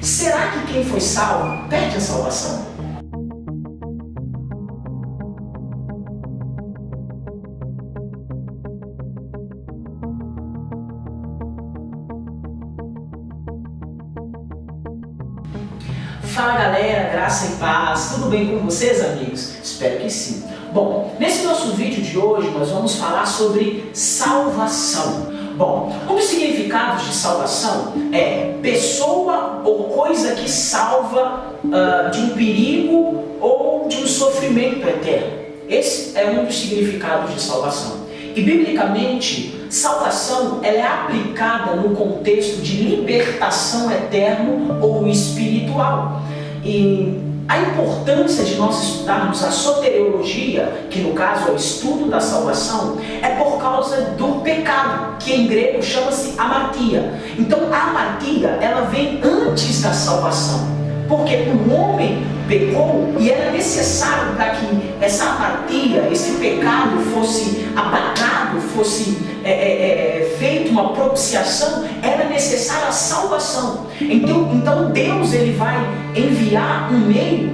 Será que quem foi salvo perde a salvação? Fala galera, graça e paz, tudo bem com vocês, amigos? Espero que sim. Bom, nesse nosso vídeo de hoje nós vamos falar sobre salvação. Bom, um dos significados de salvação é pessoa ou coisa que salva de um perigo ou de um sofrimento eterno. Esse é um dos significados de salvação. E biblicamente, salvação ela é aplicada no contexto de libertação eterno ou espiritual. E a importância de nós estudarmos a soteriologia, que no caso é o estudo da salvação, é por causa do pecado, que em grego chama-se amartia. Então a amartia ela vem antes da salvação, porque o homem pecou e era necessário para que essa amartia, esse pecado fosse apagado, fosse feita uma propiciação, era necessária a salvação. Então Deus ele vai enviar um meio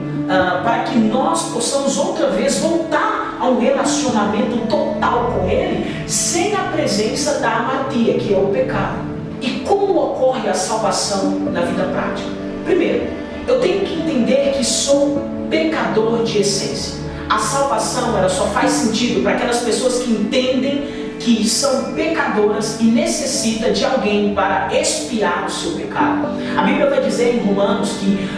para que nós possamos outra vez voltar a um relacionamento total com Ele, sem a presença da amartia, que é o pecado. E como ocorre a salvação na vida prática? Primeiro, eu tenho que entender que sou pecador de essência. A salvação ela só faz sentido para aquelas pessoas que entendem que são pecadoras e necessitam de alguém para expiar o seu pecado. A Bíblia vai dizer em Romanos que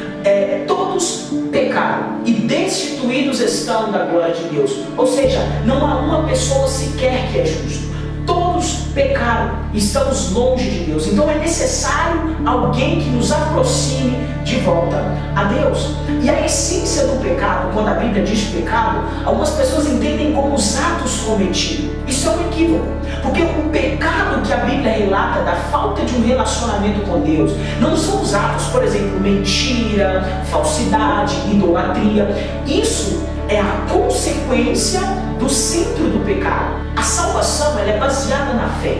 todos pecaram e destituídos estão da glória de Deus. Ou seja, não há uma pessoa sequer que é justo. Todos pecaram e estamos longe de Deus. Então é necessário alguém que nos aproxime de volta a Deus. E a essência do pecado, quando a Bíblia diz pecado, algumas pessoas entendem como os atos cometidos. Isso é um equívoco, porque o pecado que a Bíblia relata da falta de um relacionamento com Deus não são os atos, por exemplo, mentira, falsidade, idolatria. Isso é a consequência do centro do pecado. A salvação ela é baseada na fé.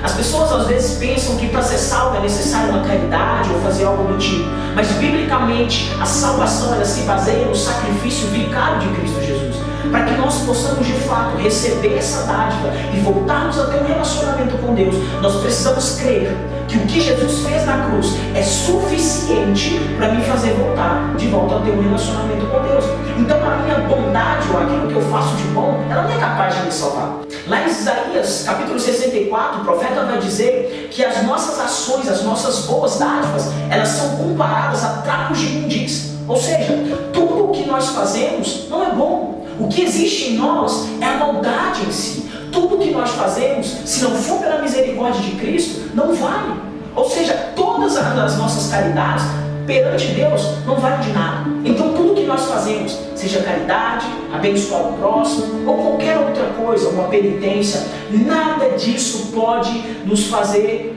As pessoas às vezes pensam que para ser salvo é necessário uma caridade ou fazer algo do tipo, mas biblicamente a salvação ela se baseia no sacrifício vicário de Cristo Jesus, para que nós possamos de fato receber essa dádiva e voltarmos a ter um relacionamento com Deus. Nós precisamos crer que o que Jesus fez na cruz é suficiente para me fazer voltar de volta a ter um relacionamento com Deus. Então a minha bondade ou aquilo que eu faço de bom, ela não é capaz de me salvar. Lá em Isaías capítulo 64, o profeta vai dizer que as nossas ações, as nossas boas dádivas, elas são comparadas a trapos de imundícia. Ou seja, tudo o que nós fazemos não é bom. O que existe em nós é a maldade em si. Tudo o que nós fazemos, se não for pela misericórdia de Cristo, não vale. Ou seja, todas as nossas caridades perante Deus não valem de nada. Então tudo que nós fazemos, seja caridade, abençoar o próximo ou qualquer outra coisa, uma penitência, nada disso pode nos fazer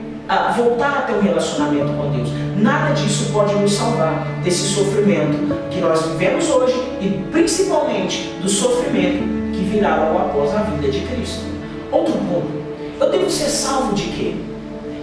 voltar a ter um relacionamento com Deus. Nada disso pode nos salvar desse sofrimento que nós vivemos hoje e principalmente do sofrimento que virá logo após a vinda de Cristo. Outro ponto, eu devo ser salvo de quê?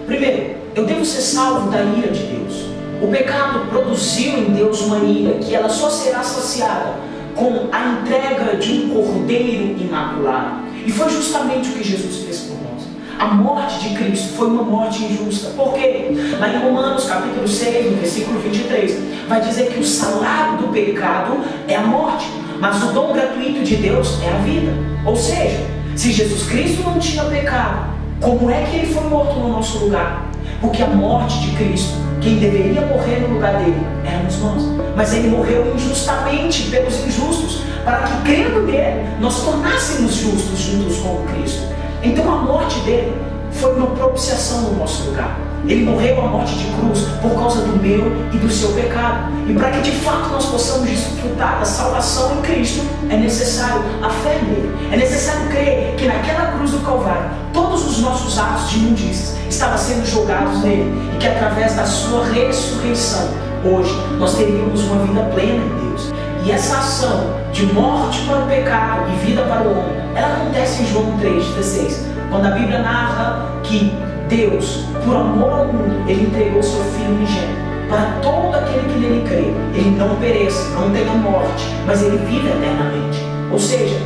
Primeiro, eu devo ser salvo da ira de Deus. O pecado produziu em Deus uma ira que ela só será saciada com a entrega de um cordeiro imaculado. E foi justamente o que Jesus fez por nós. A morte de Cristo foi uma morte injusta. Por quê? Lá em Romanos capítulo 6, no versículo 23, vai dizer que o salário do pecado é a morte, mas o dom gratuito de Deus é a vida. Ou seja, se Jesus Cristo não tinha pecado, como é que ele foi morto no nosso lugar? Porque a morte de Cristo, quem deveria morrer no lugar dele, éramos nós. Mas ele morreu injustamente pelos injustos, para que crendo nele, nós tornássemos justos juntos com Cristo. Então a morte dele foi uma propiciação no nosso lugar. Ele morreu a morte de cruz por causa do meu e do seu pecado. E para que de fato nós possamos desfrutar da salvação em Cristo, é necessário a fé nele. É necessário crer que naquela cruz do Calvário, todos os nossos atos de imundícias estavam sendo jogados nele. E que através da sua ressurreição, hoje, nós teríamos uma vida plena em Deus. E essa ação de morte para o pecado e vida para o homem, ela acontece em João 3,16, quando a Bíblia narra que Deus, por amor ao mundo, Ele entregou seu Filho unigênito, para todo não pereça, não tenha morte, mas ele vive eternamente. Ou seja,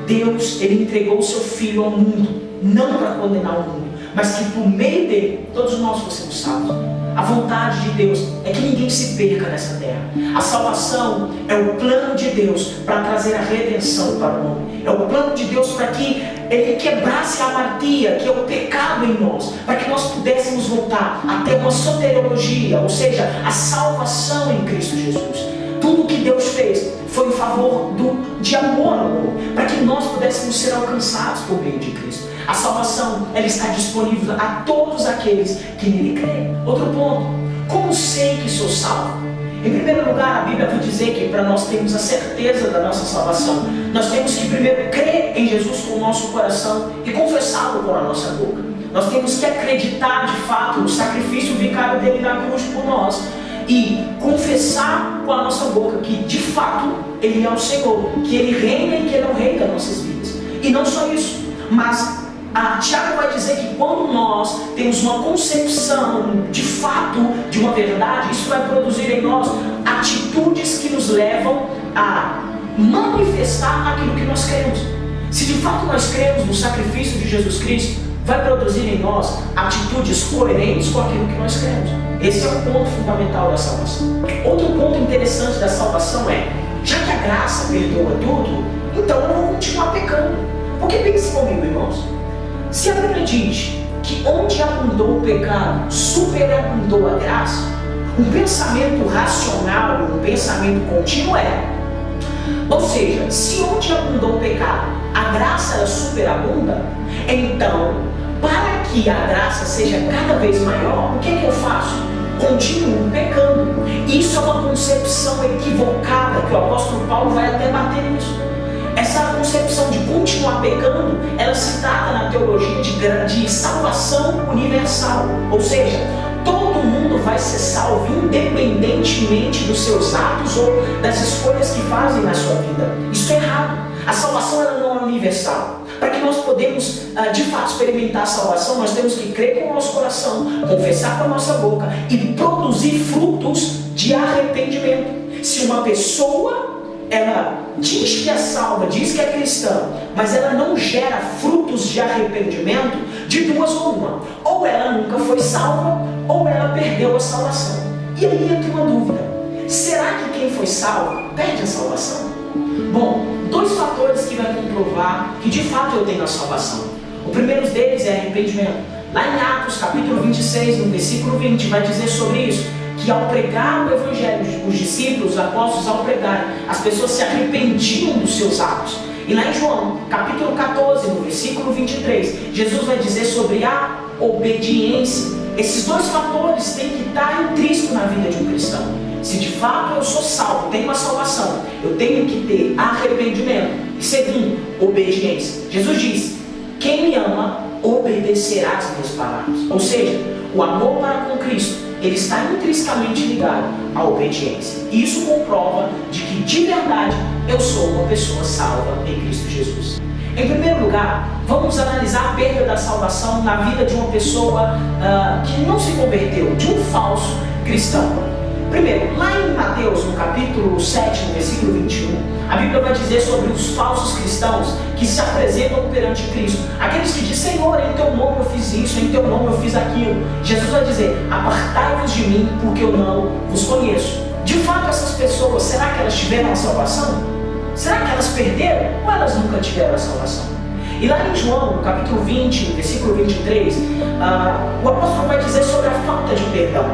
Deus, ele entregou o seu Filho ao mundo, não para condenar o mundo, mas que por meio dele, todos nós fossemos salvos. A vontade de Deus é que ninguém se perca nessa terra. A salvação é o plano de Deus para trazer a redenção para o homem. É o plano de Deus para que ele quebrasse a amartia, que é o pecado em nós, para que nós pudéssemos voltar a ter uma soteriologia, ou seja, a salvação em Cristo Jesus. Tudo que Deus fez foi em favor de amor ao mundo, para que nós pudéssemos ser alcançados por meio de Cristo. A salvação, ela está disponível a todos aqueles que nele creem. Outro ponto, como sei que sou salvo? Em primeiro lugar, a Bíblia vai dizer que para nós termos a certeza da nossa salvação, nós temos que primeiro crer em Jesus com o nosso coração e confessá-lo com a nossa boca. Nós temos que acreditar de fato no sacrifício vicário dele na cruz por nós e confessar com a nossa boca que de fato ele é o Senhor, que ele reina e que ele é o rei das nossas vidas. E não só isso, mas Tiago vai dizer que quando nós temos uma concepção de fato de uma verdade, isso vai produzir em nós atitudes que nos levam a manifestar aquilo que nós cremos. Se de fato nós cremos no sacrifício de Jesus Cristo, vai produzir em nós atitudes coerentes com aquilo que nós cremos. Esse é o ponto fundamental da salvação. Outro ponto interessante da salvação é, já que a graça perdoa tudo, então eu vou continuar pecando. Porque pense comigo, irmãos. Se a Bíblia diz que onde abundou o pecado, superabundou a graça, um pensamento racional, um pensamento contínuo é, ou seja, se onde abundou o pecado, a graça ela superabunda, então, para que a graça seja cada vez maior, o que é que eu faço? Continuo pecando. Isso é uma concepção equivocada que o apóstolo Paulo vai até bater nisso. Essa concepção de continuar pecando, ela se trata na teologia de salvação universal. Ou seja, todo mundo vai ser salvo independentemente dos seus atos ou das escolhas que fazem na sua vida. Isso é errado. A salvação ela não é universal. Para que nós podemos de fato experimentar a salvação, nós temos que crer com o nosso coração, confessar com a nossa boca e produzir frutos de arrependimento. Se uma pessoa ela diz que é salva, diz que é cristã, mas ela não gera frutos de arrependimento, de duas ou uma. Ou ela nunca foi salva, ou ela perdeu a salvação. E aí entra uma dúvida. Será que quem foi salvo perde a salvação? Bom, dois fatores que vai comprovar que de fato eu tenho a salvação. O primeiro deles é arrependimento. Lá em Atos, capítulo 26, no versículo 20, vai dizer sobre isso, que ao pregar o Evangelho, os discípulos, os apóstolos, ao pregar, as pessoas se arrependiam dos seus atos. E lá em João, capítulo 14, no versículo 23, Jesus vai dizer sobre a obediência. Esses dois fatores têm que estar intrínseco na vida de um cristão. Se de fato eu sou salvo, tenho uma salvação, eu tenho que ter arrependimento. E segundo, obediência. Jesus disse, quem me ama, obedecerá às minhas palavras. Ou seja, o amor para com Cristo, ele está intrinsecamente ligado à obediência. E isso comprova de que de verdade eu sou uma pessoa salva em Cristo Jesus. Em primeiro lugar, vamos analisar a perda da salvação na vida de uma pessoa que não se converteu, de um falso cristão. Primeiro, lá em Mateus, no capítulo 7, no versículo 21, a Bíblia vai dizer sobre os falsos cristãos que se apresentam perante Cristo. Aqueles que dizem, Senhor, em teu nome eu fiz isso, em teu nome eu fiz aquilo. Jesus vai dizer, apartai-vos de mim, porque eu não vos conheço. De fato, essas pessoas, será que elas tiveram a salvação? Será que elas perderam ou elas nunca tiveram a salvação? E lá em João, no capítulo 20, versículo 23, o apóstolo vai dizer sobre a falta de perdão.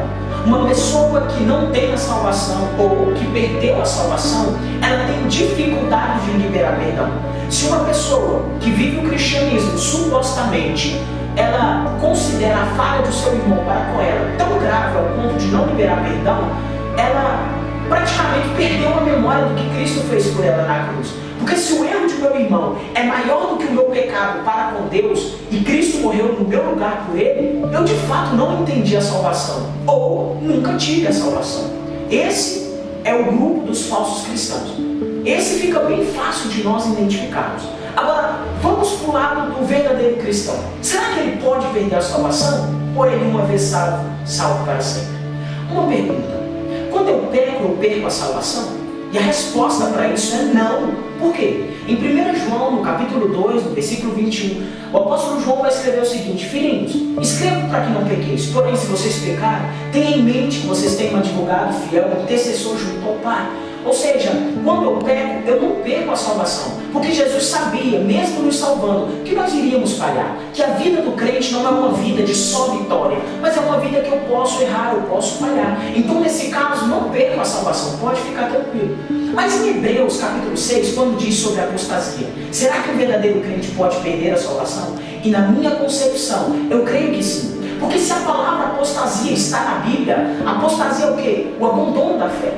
Uma pessoa que não tem a salvação ou que perdeu a salvação, ela tem dificuldade de liberar perdão. Se uma pessoa que vive o cristianismo, supostamente, ela considera a falha do seu irmão para com ela tão grave ao ponto de não liberar perdão, ela praticamente perdeu a memória do que Cristo fez por ela na cruz. Porque se o erro de meu irmão é maior do que o meu pecado para com Deus e Cristo morreu no meu lugar por ele, eu de fato não entendi a salvação ou nunca tive a salvação. Esse é o grupo dos falsos cristãos. Esse fica bem fácil de nós identificarmos. Agora, vamos para o lado do verdadeiro cristão. Será que ele pode perder a salvação ou ele uma vez salvo para sempre? Uma pergunta. Quando eu peco, eu perco a salvação? E a resposta para isso é não. Por quê? Em 1 João, no capítulo 2, no versículo 21, o apóstolo João vai escrever o seguinte: filhinhos, escrevo para que não pequeis, porém se vocês pecarem, tenham em mente que vocês têm um advogado fiel, um intercessor junto ao Pai. Ou seja, quando eu peco, eu não perco a salvação, porque Jesus sabia, mesmo nos salvando, que nós iríamos falhar, que a vida do crente não é uma vida de só vitória, mas é uma vida que eu posso errar, eu posso falhar. Então nesse caso, não perco a salvação, pode ficar tranquilo. Mas em Hebreus capítulo 6, quando diz sobre a apostasia, será que o verdadeiro crente pode perder a salvação? E na minha concepção, eu creio que sim. Porque se a palavra apostasia está na Bíblia, apostasia é o quê? O abandono da fé.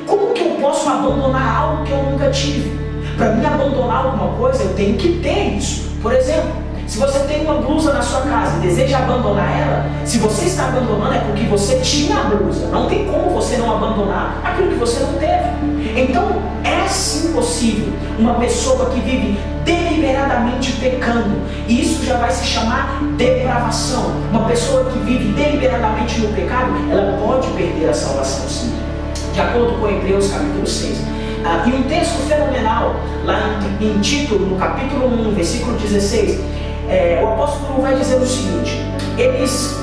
Como que eu posso abandonar algo que eu nunca tive? Para mim abandonar alguma coisa, eu tenho que ter isso. Por exemplo, se você tem uma blusa na sua casa e deseja abandonar ela, se você está abandonando é porque você tinha a blusa. Não tem como você não abandonar aquilo que você não teve. Então, é sim possível uma pessoa que vive deliberadamente pecando, e isso já vai se chamar depravação. Uma pessoa que vive deliberadamente no pecado, ela pode perder a salvação sim. De acordo com Hebreus capítulo 6. E um texto fenomenal, lá em Tito, no capítulo 1, versículo 16, o apóstolo vai dizer o seguinte: eles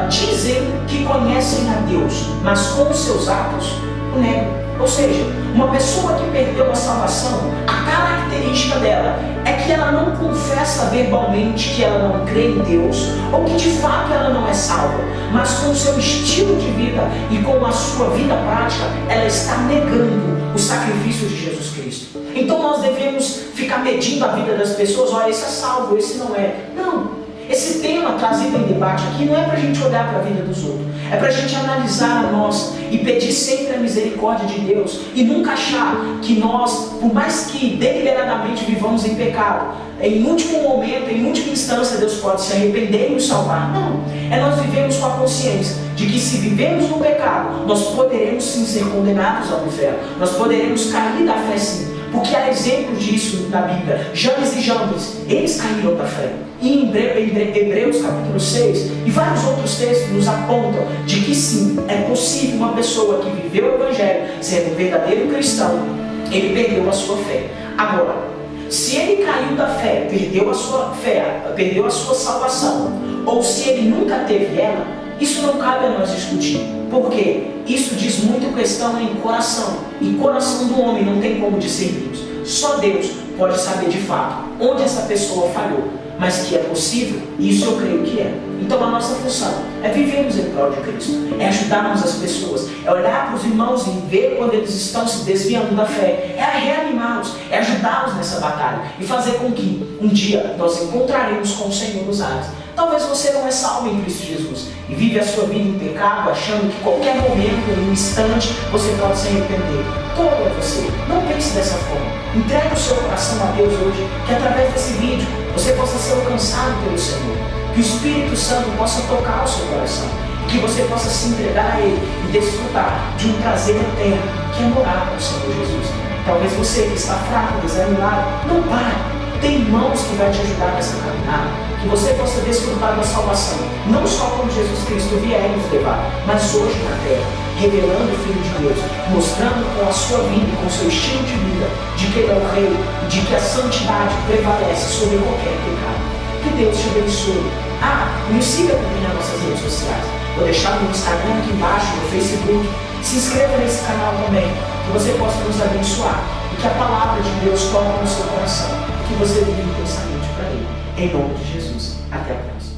dizem que conhecem a Deus, mas com os seus atos o negam. Ou seja, uma pessoa que perdeu a salvação, a característica dela é que ela não confessa verbalmente que ela não crê em Deus, ou que de fato ela não é salva, mas com o seu estilo de vida e com a sua vida prática, ela está negando o sacrifício de Jesus Cristo. Então nós devemos ficar medindo a vida das pessoas: olha, esse é salvo, esse não é. Não. Esse tema trazido em debate aqui não é para a gente olhar para a vida dos outros, é para a gente analisar a nossa e pedir sempre a misericórdia de Deus e nunca achar que nós, por mais que deliberadamente vivamos em pecado, em último momento, em última instância, Deus pode se arrepender e nos salvar. Não, é nós vivemos com a consciência de que se vivemos no pecado, nós poderemos sim ser condenados ao inferno, nós poderemos cair da fé sim. Porque há exemplos disso na Bíblia. Janes e Jambres, eles caíram da fé. E em Hebreus capítulo 6 e vários outros textos nos apontam de que sim, é possível uma pessoa que viveu o Evangelho, sendo um verdadeiro cristão, ele perdeu a sua fé. Agora, se ele caiu da fé, perdeu a sua salvação, ou se ele nunca teve ela, isso não cabe a nós discutir. Porque isso diz muito questão em coração. E coração do homem não tem como discernir. Só Deus pode saber de fato onde essa pessoa falhou. Mas que é possível, isso eu creio que é. Então a nossa função é vivermos em prol de Cristo, é ajudarmos as pessoas, é olhar para os irmãos e ver quando eles estão se desviando da fé, é reanimá-los, é ajudá-los nessa batalha e fazer com que um dia nós encontraremos com o Senhor nos ares. Talvez você não é salvo em Cristo Jesus e vive a sua vida em pecado, achando que qualquer momento, em um instante, você pode se arrepender. Todo é você. Não pense dessa forma. Entregue o seu coração a Deus hoje, que através desse vídeo você possa ser alcançado pelo Senhor. Que o Espírito Santo possa tocar o seu coração e que você possa se entregar a Ele e desfrutar de um prazer eterno, que é morar com o Senhor Jesus. Talvez você que está fraco, desanimado, não pare. Tem irmãos que vai te ajudar nessa caminhada, que você possa desfrutar da salvação, não só quando Jesus Cristo vier nos levar, mas hoje na terra, revelando o Filho de Deus, mostrando com a sua vida e com o seu estilo de vida, de que Ele é o Rei e de que a santidade prevalece sobre qualquer pecado. Que Deus te abençoe. Nos siga também nas nossas redes sociais. Vou deixar no Instagram aqui embaixo, no Facebook. Se inscreva nesse canal também, que você possa nos abençoar e que a palavra de Deus toque no seu coração, que você vive intensamente para Ele. Em nome de Jesus. Até a próxima.